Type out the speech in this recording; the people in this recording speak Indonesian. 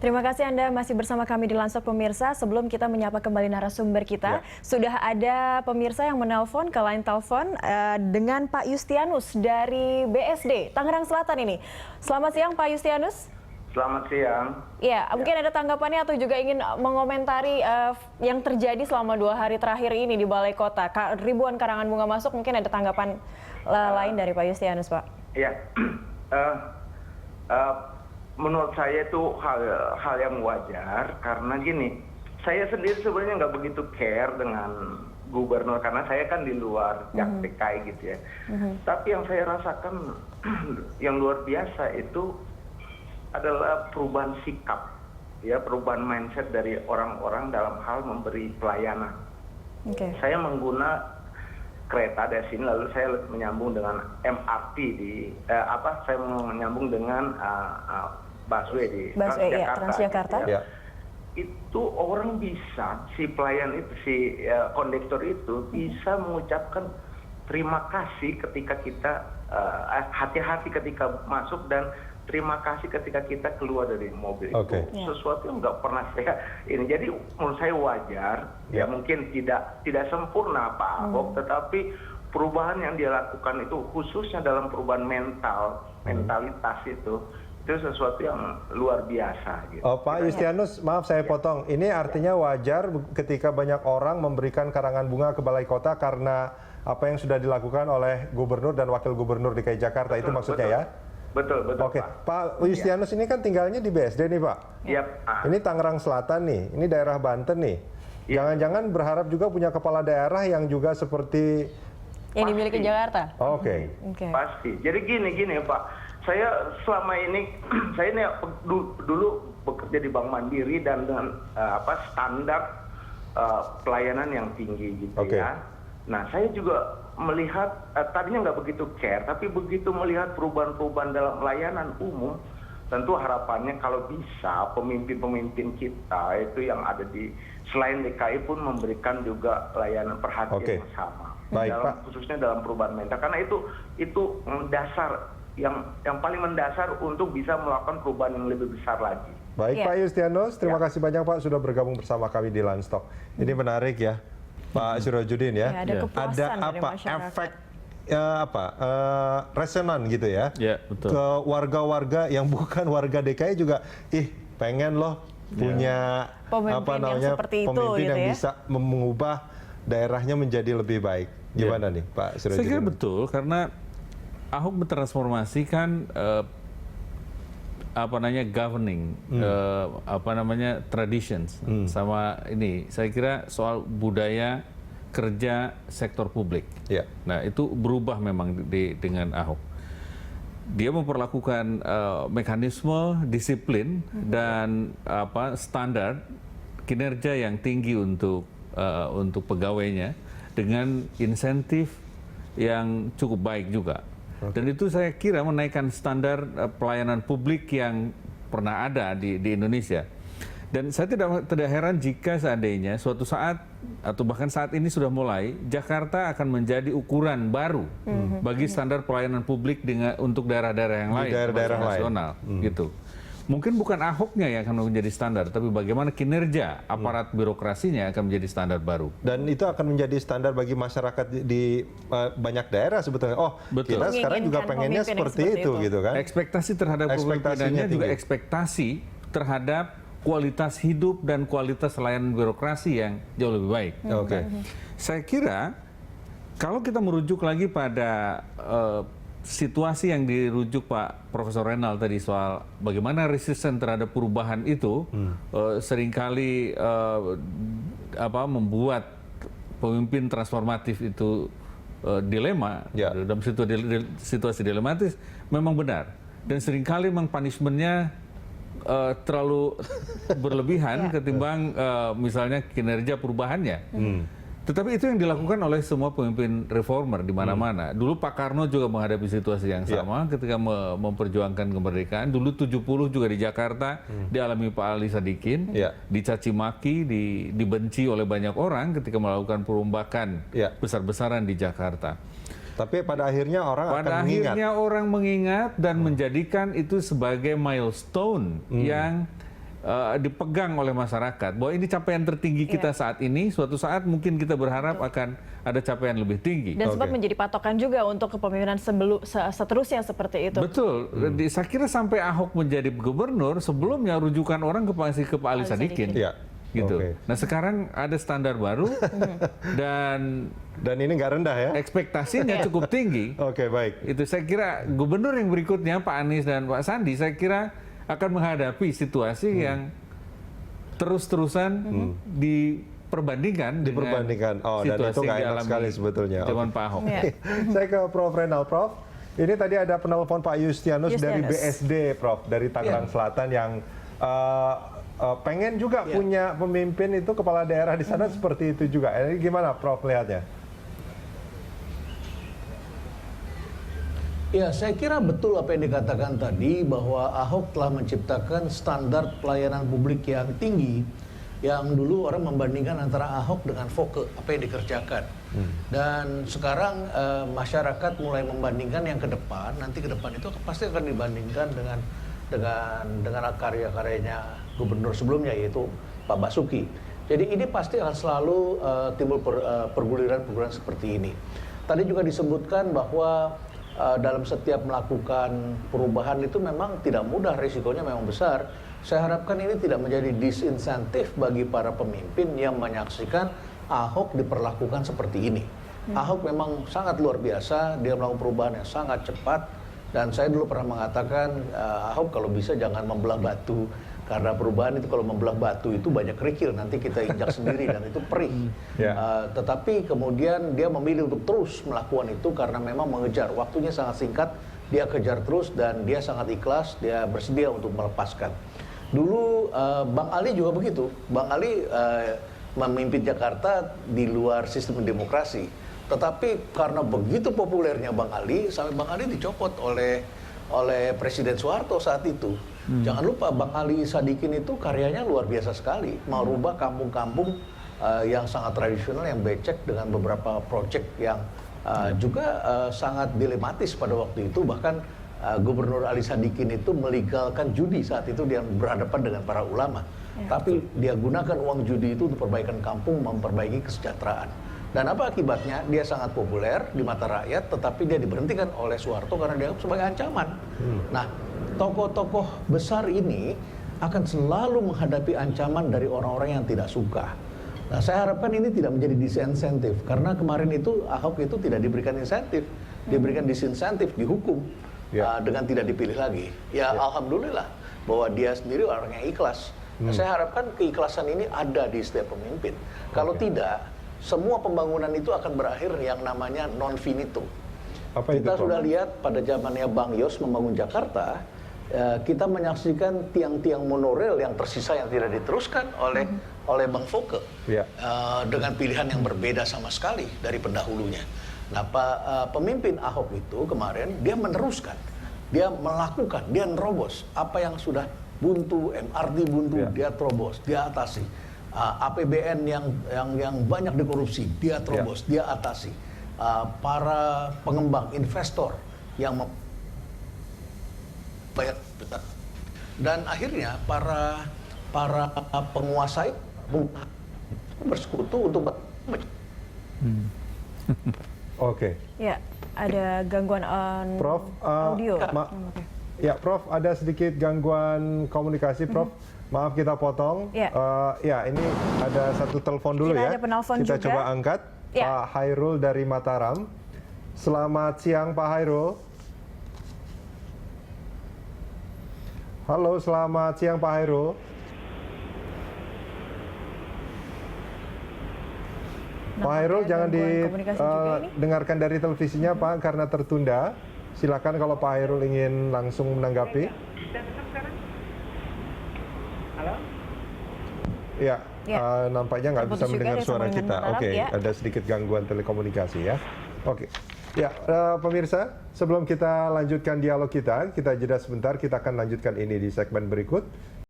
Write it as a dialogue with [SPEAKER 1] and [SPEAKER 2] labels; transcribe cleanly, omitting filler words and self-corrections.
[SPEAKER 1] Terima kasih Anda masih bersama kami di Landstok pemirsa. Sebelum kita menyapa kembali narasumber kita, sudah ada pemirsa yang menelpon ke line telepon dengan Pak Yustianus dari BSD Tangerang Selatan ini. Selamat siang Pak Yustianus.
[SPEAKER 2] Selamat siang.
[SPEAKER 1] Ya, mungkin ada tanggapannya atau juga ingin mengomentari yang terjadi selama 2 hari terakhir ini di Balai Kota. Ribuan karangan bunga masuk, mungkin ada tanggapan lain dari Pak Yustianus, Pak.
[SPEAKER 2] Ya, menurut saya itu hal yang wajar karena gini, saya sendiri sebenarnya nggak begitu care dengan gubernur karena saya kan di luar DKI gitu ya. Tapi yang saya rasakan yang luar biasa itu adalah perubahan sikap, ya, perubahan mindset dari orang-orang dalam hal memberi pelayanan. Saya mengguna kereta dari sini, lalu saya menyambung dengan MRT saya menyambung dengan busway di
[SPEAKER 1] Transjakarta.
[SPEAKER 2] Ya. Itu orang bisa, si pelayan itu, si kondektor itu bisa mengucapkan terima kasih ketika kita hati-hati ketika masuk dan terima kasih ketika kita keluar dari mobil itu. Sesuatu yang nggak pernah saya ini. Jadi menurut saya wajar, ya mungkin tidak sempurna Pak Ahok, tetapi perubahan yang dia lakukan itu khususnya dalam perubahan mentalitas itu sesuatu yang luar biasa. Gitu.
[SPEAKER 3] Pak Yustianus, maaf saya potong. Ini artinya wajar ketika banyak orang memberikan karangan bunga ke Balai Kota karena apa yang sudah dilakukan oleh Gubernur dan Wakil Gubernur DKI Jakarta, itu maksudnya ya?
[SPEAKER 2] Betul.
[SPEAKER 3] Oke, Pak Yustianus ini kan tinggalnya di BSD nih Pak. Ini Tangerang Selatan nih, ini daerah Banten nih. Jangan-jangan berharap juga punya kepala daerah yang juga seperti
[SPEAKER 1] yang dimiliki Jakarta.
[SPEAKER 2] Pasti. Jadi gini Pak. Saya selama ini, saya ini dulu bekerja di Bank Mandiri dan dengan standar pelayanan yang tinggi gitu ya. Nah, saya juga melihat tadinya nggak begitu care, tapi begitu melihat perubahan-perubahan dalam layanan umum, tentu harapannya kalau bisa pemimpin-pemimpin kita itu yang ada di selain DKI pun memberikan juga layanan perhatian yang sama, khususnya dalam perubahan mental, karena itu dasar yang paling mendasar untuk bisa melakukan perubahan yang lebih besar lagi.
[SPEAKER 3] Baik Pak Yustianus, terima kasih banyak Pak sudah bergabung bersama kami di Landstok. Ini menarik ya, Pak Sirojudin ya.
[SPEAKER 1] Ada
[SPEAKER 3] apa efek resonan gitu ya,
[SPEAKER 4] betul,
[SPEAKER 3] ke warga-warga yang bukan warga DKI juga, pengen loh punya pemimpin yang bisa mengubah daerahnya menjadi lebih baik. Gimana nih Pak Sirojudin?
[SPEAKER 4] Saya kira betul, karena Ahok mentransformasikan governing, traditions, sama ini. Saya kira soal budaya kerja sektor publik. Nah itu berubah memang dengan Ahok. Dia memperlakukan mekanisme, disiplin dan standar kinerja yang tinggi untuk pegawainya dengan insentif yang cukup baik juga. Dan itu saya kira menaikkan standar pelayanan publik yang pernah ada di Indonesia. Dan saya tidak heran jika seandainya suatu saat atau bahkan saat ini sudah mulai Jakarta akan menjadi ukuran baru bagi standar pelayanan publik untuk daerah-daerah yang lain,
[SPEAKER 3] daerah
[SPEAKER 4] nasional, gitu. Mungkin bukan Ahoknya yang akan menjadi standar, tapi bagaimana kinerja aparat birokrasinya akan menjadi standar baru.
[SPEAKER 3] Dan itu akan menjadi standar bagi masyarakat di banyak daerah sebetulnya. Kita sekarang juga pengennya seperti itu gitu kan.
[SPEAKER 4] Ekspektasi terhadap pemimpinannya juga ekspektasi terhadap kualitas hidup dan kualitas layanan birokrasi yang jauh lebih baik. Saya kira kalau kita merujuk lagi pada situasi yang dirujuk Pak Profesor Renal tadi soal bagaimana resisten terhadap perubahan itu seringkali membuat pemimpin transformatif itu dilema dalam situasi dilematis, memang benar, dan seringkali memang punishmentnya terlalu berlebihan ketimbang misalnya kinerja perubahannya. Tetapi itu yang dilakukan oleh semua pemimpin reformer di mana-mana. Dulu Pak Karno juga menghadapi situasi yang sama ketika memperjuangkan kemerdekaan. Dulu 70 juga di Jakarta dialami Pak Ali Sadikin, dicaci maki, dibenci oleh banyak orang ketika melakukan perombakan besar-besaran di Jakarta.
[SPEAKER 3] Tapi pada akhirnya orang
[SPEAKER 4] mengingat dan menjadikan itu sebagai milestone yang dipegang oleh masyarakat bahwa ini capaian tertinggi kita saat ini, suatu saat mungkin kita berharap akan ada capaian lebih tinggi.
[SPEAKER 1] Dan sempat menjadi patokan juga untuk kepemimpinan seterusnya seperti itu.
[SPEAKER 4] Betul. Saya kira sampai Ahok menjadi gubernur, sebelumnya rujukan orang ke Pak Ali Sadikin.
[SPEAKER 3] Ya.
[SPEAKER 4] Gitu. Nah sekarang ada standar baru dan
[SPEAKER 3] ini nggak rendah ya?
[SPEAKER 4] Ekspektasinya cukup tinggi.
[SPEAKER 3] Baik.
[SPEAKER 4] Itu saya kira gubernur yang berikutnya Pak Anies dan Pak Sandi, saya kira akan menghadapi situasi yang terus-terusan diperbandingkan dengan
[SPEAKER 3] dan itu nggak enak sekali sebetulnya.
[SPEAKER 4] Zaman Pak Ahok.
[SPEAKER 3] Saya ke Prof. Renal. Prof, ini tadi ada penelpon Pak Yustianus dari BSD, Prof, dari Tangerang Selatan yang pengen juga punya pemimpin itu kepala daerah di sana seperti itu juga. Ini gimana Prof lihatnya?
[SPEAKER 5] Ya, saya kira betul apa yang dikatakan tadi bahwa Ahok telah menciptakan standar pelayanan publik yang tinggi yang dulu orang membandingkan antara Ahok dengan Foke, apa yang dikerjakan. Dan sekarang masyarakat mulai membandingkan yang ke depan, nanti ke depan itu pasti akan dibandingkan dengan karya-karyanya gubernur sebelumnya yaitu Pak Basuki. Jadi ini pasti akan selalu timbul perguliran-perguliran seperti ini. Tadi juga disebutkan bahwa dalam setiap melakukan perubahan itu memang tidak mudah, risikonya memang besar. Saya harapkan ini tidak menjadi disinsentif bagi para pemimpin yang menyaksikan Ahok diperlakukan seperti ini. Ahok memang sangat luar biasa, dia melakukan perubahan yang sangat cepat. Dan saya dulu pernah mengatakan, Ahok kalau bisa jangan membelah batu. Karena perubahan itu kalau membelah batu itu banyak kerikil, nanti kita injak sendiri dan itu perih. Tetapi kemudian dia memilih untuk terus melakukan itu karena memang mengejar. Waktunya sangat singkat, dia kejar terus dan dia sangat ikhlas, dia bersedia untuk melepaskan. Dulu Bang Ali juga begitu. Bang Ali memimpin Jakarta di luar sistem demokrasi. Tetapi karena begitu populernya Bang Ali, sampai Bang Ali dicopot oleh Presiden Soeharto saat itu. Jangan lupa Bang Ali Sadikin itu karyanya luar biasa sekali, merubah kampung-kampung yang sangat tradisional, yang becek dengan beberapa proyek yang juga sangat dilematis pada waktu itu. Bahkan Gubernur Ali Sadikin itu melegalkan judi saat itu, dia berhadapan dengan para ulama. Tapi dia gunakan uang judi itu untuk perbaikan kampung, memperbaiki kesejahteraan. Dan apa akibatnya? Dia sangat populer di mata rakyat, tetapi dia diberhentikan oleh Soeharto karena dianggap sebagai ancaman. Nah, tokoh-tokoh besar ini akan selalu menghadapi ancaman dari orang-orang yang tidak suka. Nah, saya harapkan ini tidak menjadi disinsentif, karena kemarin itu Ahok itu tidak diberikan insentif, diberikan disinsentif, dihukum dengan tidak dipilih lagi. Alhamdulillah bahwa dia sendiri orang yang ikhlas. Saya harapkan keikhlasan ini ada di setiap pemimpin. Kalau tidak, semua pembangunan itu akan berakhir yang namanya non finito. Kita sudah lihat pada zamannya Bang Yos membangun Jakarta, kita menyaksikan tiang-tiang monorail yang tersisa yang tidak diteruskan oleh Bang Foke dengan pilihan yang berbeda sama sekali dari pendahulunya. Nah, pemimpin Ahok itu kemarin dia meneruskan, dia melakukan, dia nerobos apa yang sudah buntu, MRT buntu, dia terobos, dia atasi. APBN yang banyak dikorupsi, dia terobos, dia atasi. Para pengembang, investor yang bayar, dan akhirnya para penguasa itu bersekutu untuk
[SPEAKER 1] Ya, ada gangguan
[SPEAKER 3] Prof,
[SPEAKER 1] audio.
[SPEAKER 3] Ya, Prof, ada sedikit gangguan komunikasi, Prof. Maaf kita potong. Ini ada satu telepon dulu ya. Kita coba angkat. Pak Hairul dari Mataram. Selamat siang Pak Hairul. Halo, selamat siang Pak Hairul. Pak Hairul jangan didengarkan dari televisinya Pak karena tertunda. Silakan kalau Pak Hairul ingin langsung menanggapi.
[SPEAKER 2] Halo?
[SPEAKER 3] Ya, nampaknya nggak bisa mendengar suara kita. Ada sedikit gangguan telekomunikasi ya. Pemirsa, sebelum kita lanjutkan dialog kita jeda sebentar, kita akan lanjutkan ini di segmen berikut.